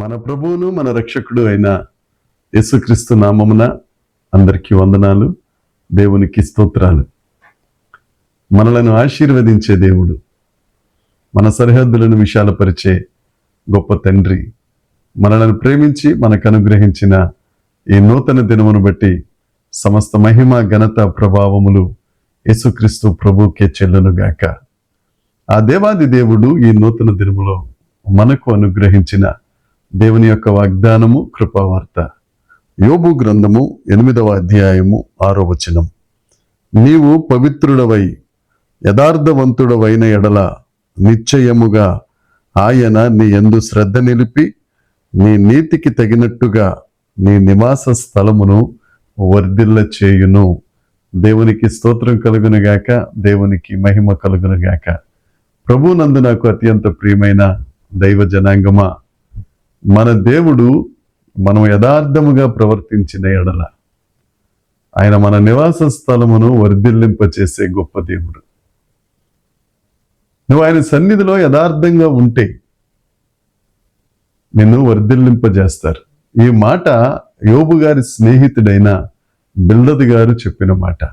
మన ప్రభువును మన రక్షకుడు అయిన యేసుక్రీస్తు నామమున అందరికీ వందనాలు. దేవునికి స్తోత్రాలు. మనలను ఆశీర్వదించే దేవుడు, మన సరిహద్దులను విశాలపరిచే గొప్ప తండ్రి, మనలను ప్రేమించి మనకు అనుగ్రహించిన ఈ నూతన దినమును బట్టి సమస్త మహిమ ఘనత ప్రభావములు యేసుక్రీస్తు ప్రభువుకే చెల్లునుగాక. ఆ దేవాది దేవుడు ఈ నూతన దినములో మనకు అనుగ్రహించిన దేవుని యొక్క వాగ్దానము, కృపావార్త. యోబు గ్రంథము 8వ అధ్యాయము 6వ వచనం. నీవు పవిత్రుడవై యథార్థవంతుడవైన ఎడల నిశ్చయముగా ఆయన నీ యందు శ్రద్ధ నిలిపి నీ నీతికి తగినట్టుగా నీ నివాస స్థలమును వర్ధిల్ల చేయును. దేవునికి స్తోత్రం కలుగునుగాక, దేవునికి మహిమ కలుగునుగాక. ప్రభునందు నాకు అత్యంత ప్రియమైన దైవ జనాంగమా, మన దేవుడు మనం యథార్థముగా ప్రవర్తించిన ఎడల ఆయన మన నివాస స్థలమును వర్ధిల్లింపచేసే గొప్ప దేవుడు. నువ్వు ఆయన సన్నిధిలో యథార్థంగా ఉంటే నిన్ను వర్ధిల్లింపజేస్తారు. ఈ మాట యోబు గారి స్నేహితుడైన బిల్దదు గారు చెప్పిన మాట.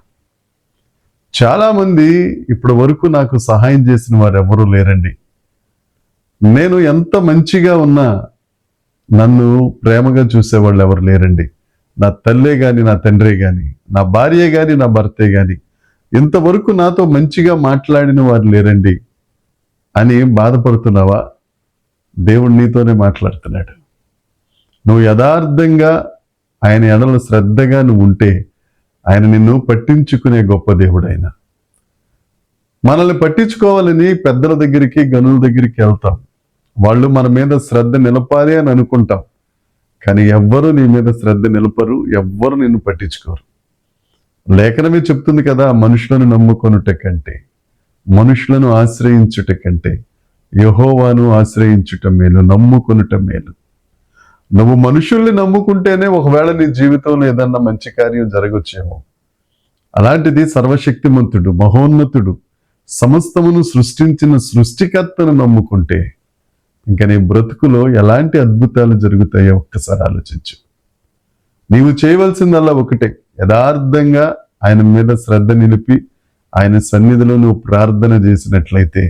చాలామంది ఇప్పటి వరకు నాకు సహాయం చేసిన వారు ఎవరూ లేరండి. నేను ఎంత మంచిగా ఉన్నా నన్ను ప్రేమగా చూసేవాళ్ళు ఎవరు లేరండి. నా తల్లే గాని, నా తండ్రే గాని, నా భార్యే గాని, నా భర్తే గాని ఇంతవరకు నాతో మంచిగా మాట్లాడిన వారు లేరండి అని బాధపడుతున్నావా? దేవుడు నీతోనే మాట్లాడుతున్నాడు. నువ్వు యథార్థంగా ఆయన ఎడల శ్రద్ధగా నువ్వు ఉంటే ఆయన నిన్ను పట్టించుకునే గొప్ప దేవుడు. ఆయన మనల్ని పట్టించుకోవాలని పెద్దల దగ్గరికి, గనుల దగ్గరికి వెళ్తాం. వాళ్ళు మన మీద శ్రద్ధ నిలపాలి అని అనుకుంటాం. కానీ ఎవ్వరు నీ మీద శ్రద్ధ నిలపరు, ఎవ్వరు నిన్ను పట్టించుకోరు. లేఖనమే చెప్తుంది కదా, మనుషులను నమ్ముకొనుట కంటే, మనుషులను ఆశ్రయించుట కంటే యెహోవాను ఆశ్రయించుట మేలు, నమ్ముకొనుట మేలు. నువ్వు మనుషుల్ని నమ్ముకుంటేనే ఒకవేళ నీ జీవితంలో ఏదన్నా మంచి కార్యం జరగొచ్చేమో. అలాంటిది సర్వశక్తిమంతుడు, మహోన్నతుడు, సమస్తమును సృష్టించిన సృష్టికర్తను నమ్ముకుంటే ఇంకా నీ బ్రతుకులో ఎలాంటి అద్భుతాలు జరుగుతాయో ఒక్కసారి ఆలోచించు. నీవు చేయవలసిందల్లా ఒకటే, యథార్థంగా ఆయన మీద శ్రద్ధ నిలిపి ఆయన సన్నిధిలో నువ్వు ప్రార్థన చేసినట్లయితే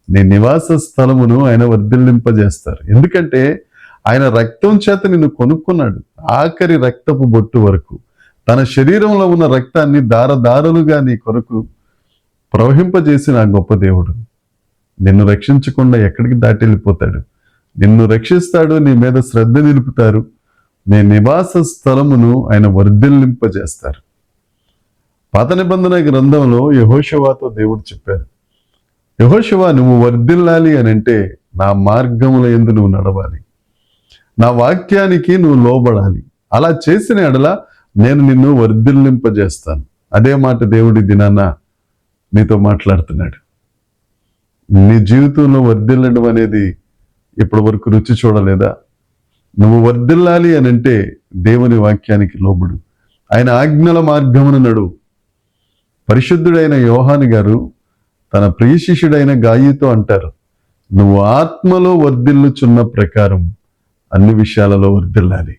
నీ నివాస స్థలమును ఆయన వర్ధిల్లింపజేస్తారు. ఎందుకంటే ఆయన రక్తం చేత నిన్ను కొనుక్కున్నాడు. ఆఖరి రక్తపు బొట్టు వరకు తన శరీరంలో ఉన్న రక్తాన్ని దారదారులుగా నీ కొరకు ప్రవహింపజేసిన ఆ గొప్ప దేవుడు నిన్ను రక్షించకుండా ఎక్కడికి దాటి వెళ్ళిపోతాడు? నిన్ను రక్షిస్తాడు, నీ మీద శ్రద్ధ నిలుపుతారు, నీ నివాస స్థలమును ఆయన వర్ధిల్లింపజేస్తారు. పాత నిబంధన గ్రంథంలో యెహోషువతో దేవుడు చెప్పారు, యెహోషువ నువ్వు వర్ధిల్లాలి అని అంటే నా మార్గముల యందు నువ్వు నడవాలి, నా వాక్యానికి నువ్వు లోబడాలి. అలా చేసిన ఎడల నేను నిన్ను వర్ధిల్లింపజేస్తాను. అదే మాట దేవుడి దినాన నీతో మాట్లాడుతున్నాడు. నీ జీవితంలో వర్ధిల్లడం అనేది ఇప్పటి వరకు రుచి చూడలేదా? నువ్వు వర్ధిల్లాలి అని అంటే దేవుని వాక్యానికి లోబడు, ఆయన ఆజ్ఞల మార్గమున నడువు. పరిశుద్ధుడైన యోహాను గారు తన ప్రియ శిష్యుడైన గాయితో అంటారు, నువ్వు ఆత్మలో వర్ధిల్లుచున్న ప్రకారం అన్ని విషయాలలో వర్ధిల్లాలి.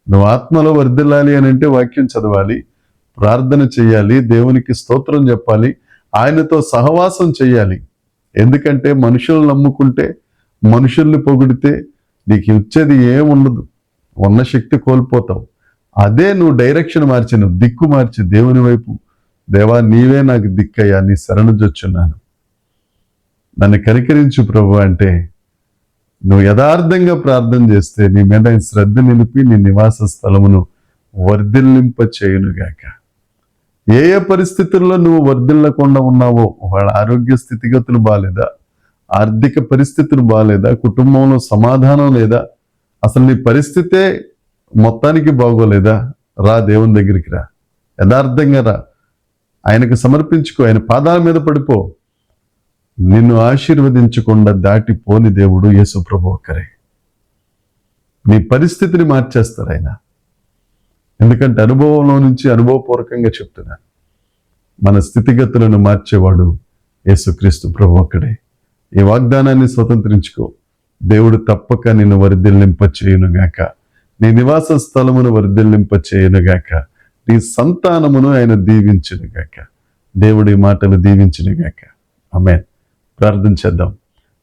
నువ్వు ఆత్మలో వర్ధిల్లాలి అని అంటే వాక్యం చదవాలి, ప్రార్థన చేయాలి, దేవునికి స్తోత్రం చెప్పాలి, ఆయనతో సహవాసం చేయాలి. ఎందుకంటే మనుషులను నమ్ముకుంటే, మనుషుల్ని పొగిడితే నీకు వచ్చేది ఏముండదు, ఉన్న శక్తి కోల్పోతావు. అదే నువ్వు డైరెక్షన్ మార్చి, నువ్వు దిక్కు మార్చి దేవుని వైపు, దేవా నీవే నాకు దిక్కయ్యా, నీ శరణుజొచ్చున్నాను, నన్ను కనికరించు ప్రభు అంటే నువ్వు యథార్థంగా ప్రార్థన చేస్తే నీ మీద ఆయన శ్రద్ధ నిలిపి నీ నివాస స్థలమును వర్ధిల్లింప చేయునుగాక. ఏ ఏ పరిస్థితుల్లో నువ్వు వర్ధిల్లకుండా ఉన్నావో, వాళ్ళ ఆరోగ్య స్థితిగతులు బాగాలేదా, ఆర్థిక పరిస్థితులు బాగాలేదా, కుటుంబంలో సమాధానం లేదా, అసలు నీ పరిస్థితే మొత్తానికి బాగోలేదా, రా దేవుని దగ్గరికి రా, యథార్థంగా రా, ఆయనకు సమర్పించుకో, ఆయన పాదాల మీద పడిపో. నిన్ను ఆశీర్వదించకుండా దాటిపోని దేవుడు యేసు ప్రభు ఒక్కరే. నీ పరిస్థితిని మార్చేస్తారు ఆయన. ఎందుకంటే అనుభవంలో నుంచి అనుభవపూర్వకంగా చెప్తున్నాను, మన స్థితిగతులను మార్చేవాడు యేసుక్రీస్తు ప్రభు ఒక్కడే. ఈ వాగ్దానాన్ని స్వతంత్రించుకో. దేవుడు తప్పక నిన్ను వర్ధిల్లింప చేయునుగాక. నీ నివాస స్థలమును వర్ధిల్లింప చేయునుగాక. నీ సంతానమును ఆయన దీవించునుగాక. దేవుడి మాటలు దీవించునుగాక. ఆమేన్. ప్రార్థన చేద్దాం.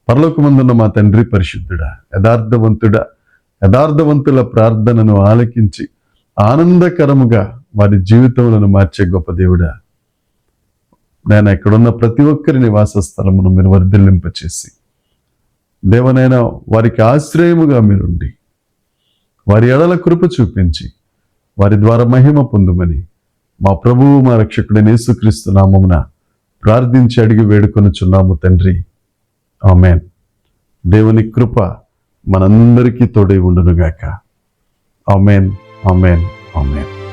పరలోకమందున్న మా తండ్రి పరిశుద్ధుడా, యథార్థవంతుల ప్రార్థనను ఆలకించి ఆనందకరముగా వారి జీవితములను మార్చే గొప్ప దేవుడా, నేను ఎక్కడున్న ప్రతి ఒక్కరి నివాస స్థలమును మీరు వర్ధిల్లింపచేసి, దేవనైనా వారికి ఆశ్రయముగా మీరుండి, వారి ఎడల కృప చూపించి, వారి ద్వారా మహిమ పొందుమని మా ప్రభువు మా రక్షకుడైన యేసుక్రీస్తు నామమున ప్రార్థించి అడిగి వేడుకొనుచున్నాము తండ్రి. ఆమేన్. దేవుని కృప మనందరికీ తోడై ఉండునుగాక. ఆమేన్, ఆమేన్, ఆమేన్.